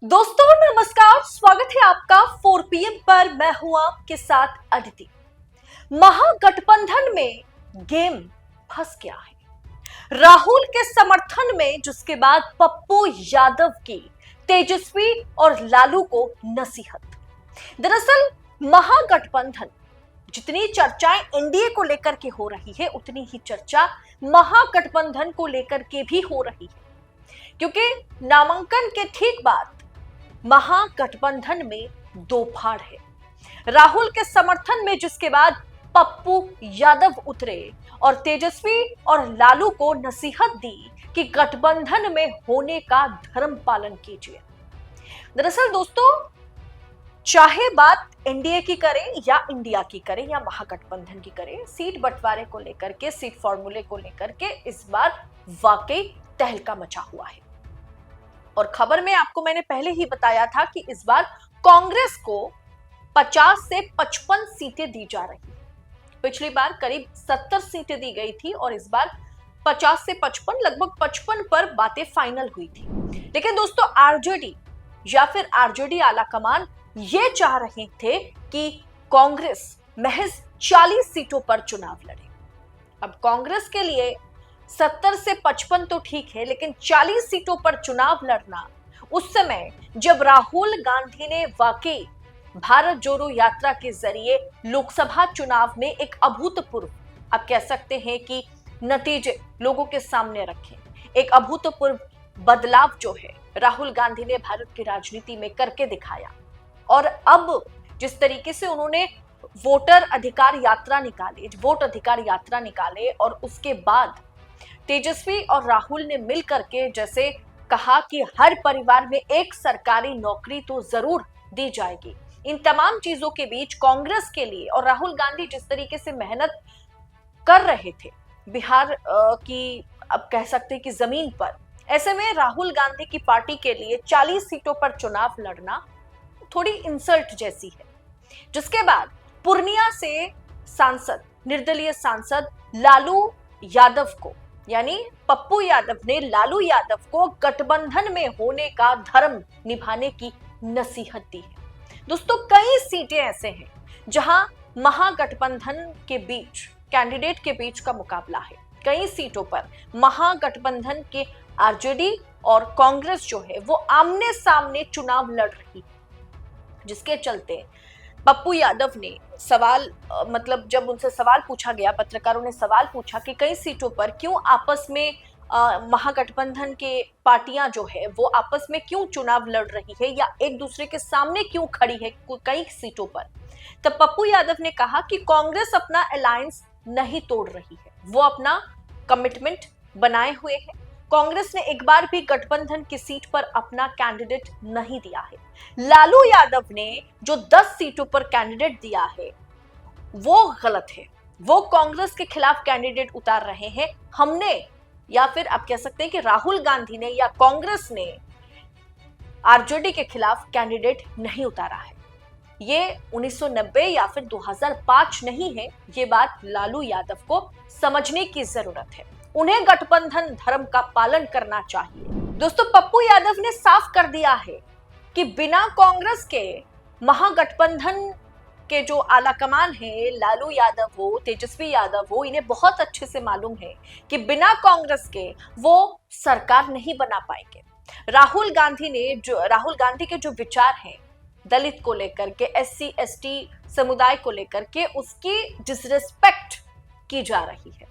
दोस्तों नमस्कार, स्वागत है आपका 4 PM पर। मैं हूं आपके साथ अदिति। महागठबंधन में गेम फंस गया है। राहुल के समर्थन में जिसके बाद पप्पू यादव की तेजस्वी और लालू को नसीहत। दरअसल महागठबंधन, जितनी चर्चाएं एनडीए को लेकर के हो रही है उतनी ही चर्चा महागठबंधन को लेकर के भी हो रही है, क्योंकि नामांकन के ठीक बाद महागठबंधन में दो फाड़ है। राहुल के समर्थन में जिसके बाद पप्पू यादव उतरे और तेजस्वी और लालू को नसीहत दी कि गठबंधन में होने का धर्म पालन कीजिए। दरअसल दोस्तों, चाहे बात एनडीए की करें या इंडिया की करें या महागठबंधन की करें, सीट बंटवारे को लेकर के, सीट फॉर्मूले को लेकर के इस बार वाकई तहलका मचा हुआ है। और खबर में आपको मैंने पहले ही बताया था कि इस बार कांग्रेस को 50 से 55 सीटें दी जा रही है। पिछली बार करीब 70 सीटें दी गई थी और इस बार 50 से 55, लगभग 55 पर बातें फाइनल हुई थी। लेकिन दोस्तों, आरजेडी या फिर आरजेडी आलाकमान ये चाह रहे थे कि कांग्रेस महज 40 सीटों पर चुनाव लड़े। अब कांग्रेस के लिए 70 से 55 तो ठीक है, लेकिन 40 सीटों पर चुनाव लड़ना उस समय जब राहुल गांधी ने वाकई भारत जोड़ो यात्रा के जरिए लोकसभा चुनाव में एक अभूतपूर्व, आप कह सकते हैं कि नतीजे लोगों के सामने रखे, एक अभूतपूर्व बदलाव जो है राहुल गांधी ने भारत की राजनीति में करके दिखाया। और अब जिस तरीके से उन्होंने वोट अधिकार यात्रा निकाले और उसके बाद तेजस्वी और राहुल ने मिल करके जैसे कहा कि हर परिवार में एक सरकारी नौकरी तो जरूर दी जाएगी। इन तमाम चीजों के बीच कांग्रेस के लिए और राहुल गांधी जिस तरीके से मेहनत कर रहे थे बिहार की, अब कह सकते हैं कि जमीन पर, ऐसे में राहुल गांधी की पार्टी के लिए 40 सीटों पर चुनाव लड़ना थोड़ी इंसल्ट जैसी है। जिसके बाद पूर्णिया से सांसद, निर्दलीय सांसद लालू यादव को, यानी पप्पू यादव ने लालू यादव को गठबंधन में होने का धर्म निभाने की नसीहत दी है। दोस्तों, कई सीटें ऐसे हैं जहां महागठबंधन के बीच, कैंडिडेट के बीच का मुकाबला है। कई सीटों पर महागठबंधन के आरजेडी और कांग्रेस जो है वो आमने सामने चुनाव लड़ रही है, जिसके चलते पप्पू यादव ने सवाल, मतलब जब उनसे सवाल पूछा गया, पत्रकारों ने सवाल पूछा कि कई सीटों पर क्यों आपस में महागठबंधन के पार्टियां जो है वो आपस में क्यों चुनाव लड़ रही है या एक दूसरे के सामने क्यों खड़ी है कई सीटों पर, तब पप्पू यादव ने कहा कि कांग्रेस अपना अलायंस नहीं तोड़ रही है, वो अपना कमिटमेंट बनाए हुए है। कांग्रेस ने एक बार भी गठबंधन की सीट पर अपना कैंडिडेट नहीं दिया है। लालू यादव ने जो 10 सीटों पर कैंडिडेट दिया है वो गलत है, वो कांग्रेस के खिलाफ कैंडिडेट उतार रहे हैं। हमने, या फिर आप कह सकते हैं कि राहुल गांधी ने या कांग्रेस ने आरजेडी के खिलाफ कैंडिडेट नहीं उतारा है। ये 1990 या फिर 2005 नहीं है, ये बात लालू यादव को समझने की जरूरत है। उन्हें गठबंधन धर्म का पालन करना चाहिए। दोस्तों, पप्पू यादव ने साफ कर दिया है कि बिना कांग्रेस के महागठबंधन के जो आलाकमान है, लालू यादव हो, तेजस्वी यादव हो, इन्हें बहुत अच्छे से मालूम है कि बिना कांग्रेस के वो सरकार नहीं बना पाएंगे। राहुल गांधी के जो विचार हैं दलित को लेकर के, SC ST समुदाय को लेकर के, उसकी डिसरिस्पेक्ट की जा रही है।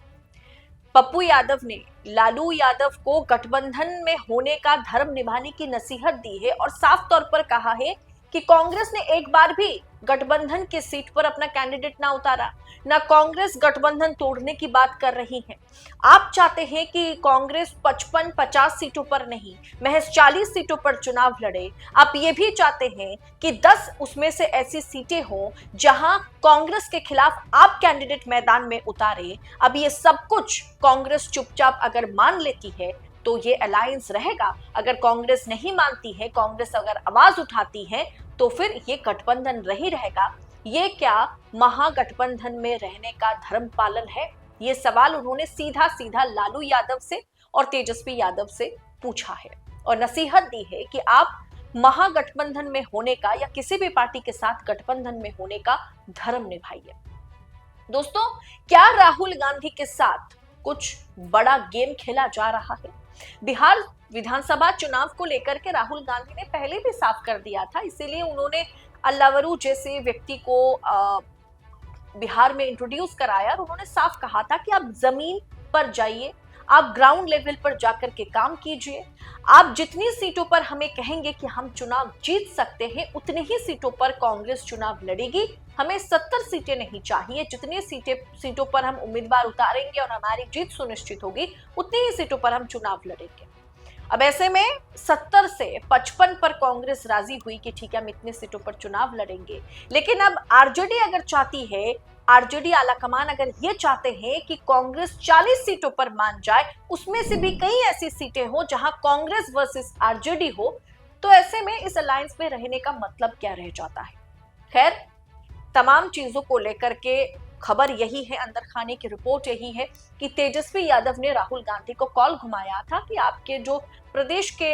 पप्पू यादव ने लालू यादव को गठबंधन में होने का धर्म निभाने की नसीहत दी है और साफ तौर पर कहा है कि कांग्रेस ने एक बार भी गठबंधन की सीट पर अपना कैंडिडेट ना उतारा, ना कांग्रेस गठबंधन तोड़ने की बात कर रही है। आप चाहते हैं कि कांग्रेस 55-50 सीटों पर नहीं, महज 40 सीटों पर चुनाव लड़े। आप ये भी चाहते हैं कि 10 उसमें से ऐसी सीटें हों जहां कांग्रेस के खिलाफ आप कैंडिडेट मैदान में उतारे। अब ये सब कुछ कांग्रेस चुपचाप अगर मान लेती है तो ये अलायंस रहेगा। अगर कांग्रेस नहीं मानती है, कांग्रेस अगर आवाज उठाती है, तो फिर ये गठबंधन नहीं रहेगा। ये क्या महागठबंधन में रहने का धर्म पालन है? ये सवाल उन्होंने सीधा सीधा लालू यादव से और तेजस्वी यादव से पूछा है और नसीहत दी है कि आप महागठबंधन में होने का या किसी भी पार्टी के साथ गठबंधन में होने का धर्म निभाइए। दोस्तों, क्या राहुल गांधी के साथ कुछ बड़ा गेम खेला जा रहा है? बिहार विधानसभा चुनाव को लेकर के राहुल गांधी ने पहले भी साफ कर दिया था, इसीलिए उन्होंने अल्लावरू जैसे व्यक्ति को बिहार में इंट्रोड्यूस कराया और उन्होंने साफ कहा था कि आप जमीन पर जाइए, आप ग्राउंड लेवल पर जाकर के काम कीजिए। आप जितनी सीटों पर हमें कहेंगे कि हम चुनाव जीत सकते हैं, उतनी ही सीटों पर कांग्रेस चुनाव लड़ेगी। हमें 70 सीटें नहीं चाहिए, जितनी सीटों पर हम उम्मीदवार उतारेंगे और हमारी जीत सुनिश्चित होगी, उतनी ही सीटों पर हम चुनाव लड़ेंगे। अब ऐसे में 70 से 55 पर कांग्रेस राजी हुई कि ठीक है, हम इतनी सीटों पर चुनाव लड़ेंगे। लेकिन अब आरजेडी अगर चाहती है, आरजेडी आलाकमान अगर ये चाहते हैं कि कांग्रेस 40 सीटों पर मान जाए, उसमें से भी कई ऐसी सीटें हो जहां कांग्रेस वर्सेस आरजेडी हो, तो ऐसे में इस अलायंस में रहने का मतलब क्या रह जाता है? खैर, तमाम चीजों को लेकर के खबर यही है, अंदर खाने की रिपोर्ट यही है कि तेजस्वी यादव ने राहुल गांधी को कॉल घुमाया था कि आपके जो प्रदेश के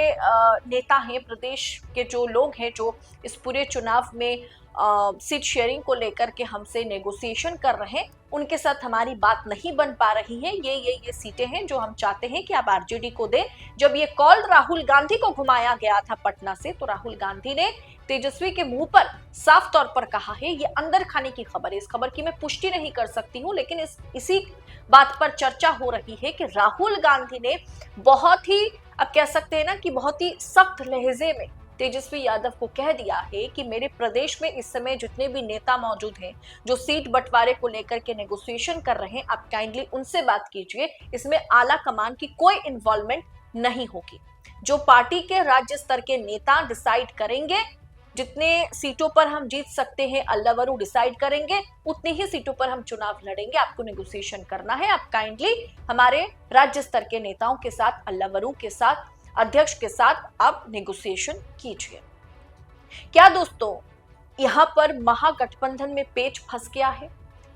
नेता हैं, प्रदेश के जो लोग हैं जो इस पूरे चुनाव में सीट शेयरिंग को लेकर के हमसे नेगोशिएशन कर रहे हैं, उनके साथ हमारी बात नहीं बन पा रही है। ये सीटें हैं जो हम चाहते हैं कि आप आरजेडी को दें। जब ये कॉल राहुल गांधी को घुमाया गया था पटना से, तो राहुल गांधी ने तेजस्वी के मुंह पर साफ तौर पर कहा है, ये अंदर खाने की खबर है, इस खबर की मैं पुष्टि नहीं कर सकती हूं, लेकिन इसी बात पर चर्चा हो रही है कि राहुल गांधी ने बहुत ही, अब कह सकते हैं ना कि बहुत ही सख्त लहजे में तेजस्वी यादव को कह दिया है कि मेरे प्रदेश में इस समय जितने भी नेता मौजूद हैं जो सीट बंटवारे को लेकर के नेगोशिएशन कर रहे हैं, आप काइंडली उनसे बात कीजिए, इसमें आला कमान की कोई इन्वॉल्वमेंट नहीं होगी। जो पार्टी के राज्य स्तर के नेता डिसाइड करेंगे, जितने सीटों पर हम जीत सकते हैं अल्लावरू डिसाइड करेंगे, उतनी ही सीटों पर हम चुनाव लड़ेंगे। आपको नेगोशिएशन करना है, आप काइंडली हमारे राज्य स्तर के नेताओं के साथ, अल्लावरू के साथ, अध्यक्ष के साथ आप नेगोशिएशन कीजिए। क्या दोस्तों, यहां पर महागठबंधन में पेच फंस गया है?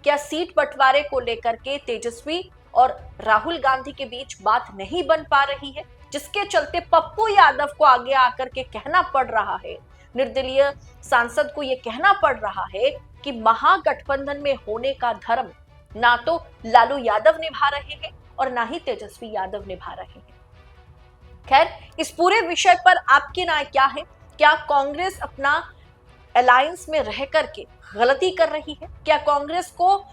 क्या सीट बंटवारे को लेकर के तेजस्वी और राहुल गांधी के बीच बात नहीं बन पा रही है, जिसके चलते पप्पू यादव को आगे आकर के कहना पड़ रहा है, निर्दलीय सांसद को यह कहना पड़ रहा है कि महागठबंधन में होने का धर्म ना तो लालू यादव निभा रहे हैं और ना ही तेजस्वी यादव निभा रहे हैं। खैर, इस पूरे विषय पर आपकी राय क्या है? क्या कांग्रेस अपना अलायंस में रह करके गलती कर रही है? क्या कांग्रेस को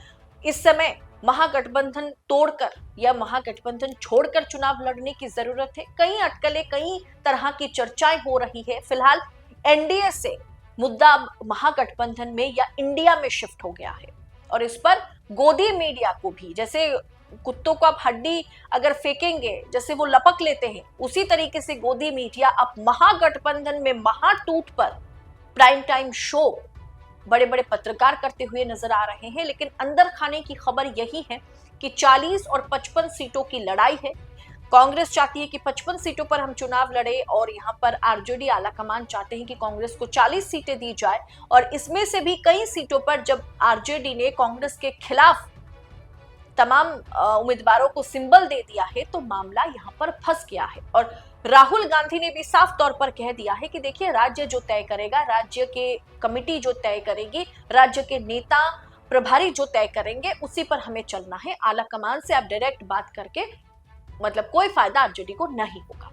इस समय महागठबंधन तोड़कर या महागठबंधन छोड़कर चुनाव लड़ने की जरूरत है? कई अटकलें, कई तरह की चर्चाएं हो रही है। फिलहाल एनडीए से मुद्दा महागठबंधन में या इंडिया में शिफ्ट हो गया है और इस पर गोदी मीडिया को भी, जैसे कुत्तों को आप हड्डी अगर फेंकेंगे जैसे वो लपक लेते हैं, उसी तरीके से गोदी मीडिया अब महागठबंधन में महाटूट पर प्राइम टाइम शो बड़े बड़े पत्रकार करते हुए नजर आ रहे हैं। लेकिन अंदर खाने की खबर यही है कि 40 और 55 सीटों की लड़ाई है। कांग्रेस चाहती है कि 55 सीटों पर हम चुनाव लड़े और यहां पर आरजेडी आलाकमान चाहते हैं कि कांग्रेस को 40 सीटें दी जाए और इसमें से भी कई सीटों पर जब आरजेडी ने कांग्रेस के खिलाफ तमाम उम्मीदवारों को सिंबल दे दिया है, तो मामला यहां पर फंस गया है। और राहुल गांधी ने भी साफ तौर पर कह दिया है कि देखिए, राज्य जो तय करेगा, राज्य के कमेटी जो तय करेगी, राज्य के नेता प्रभारी जो तय करेंगे, उसी पर हमें चलना है। आला कमान से आप डायरेक्ट बात करके मतलब कोई फायदा आरजेडी को नहीं होगा।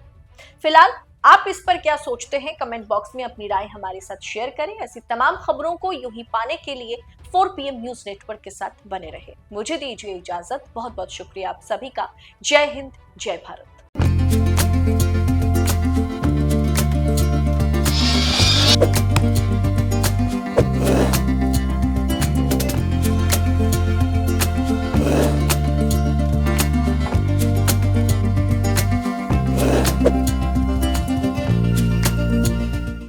फिलहाल आप इस पर क्या सोचते हैं? कमेंट बॉक्स में अपनी राय हमारे साथ शेयर करें। ऐसी तमाम खबरों को यूं ही पाने के लिए 4 PM न्यूज नेटवर्क के साथ बने रहे। मुझे दीजिए इजाजत। बहुत बहुत शुक्रिया आप सभी का। जय हिंद, जय भारत।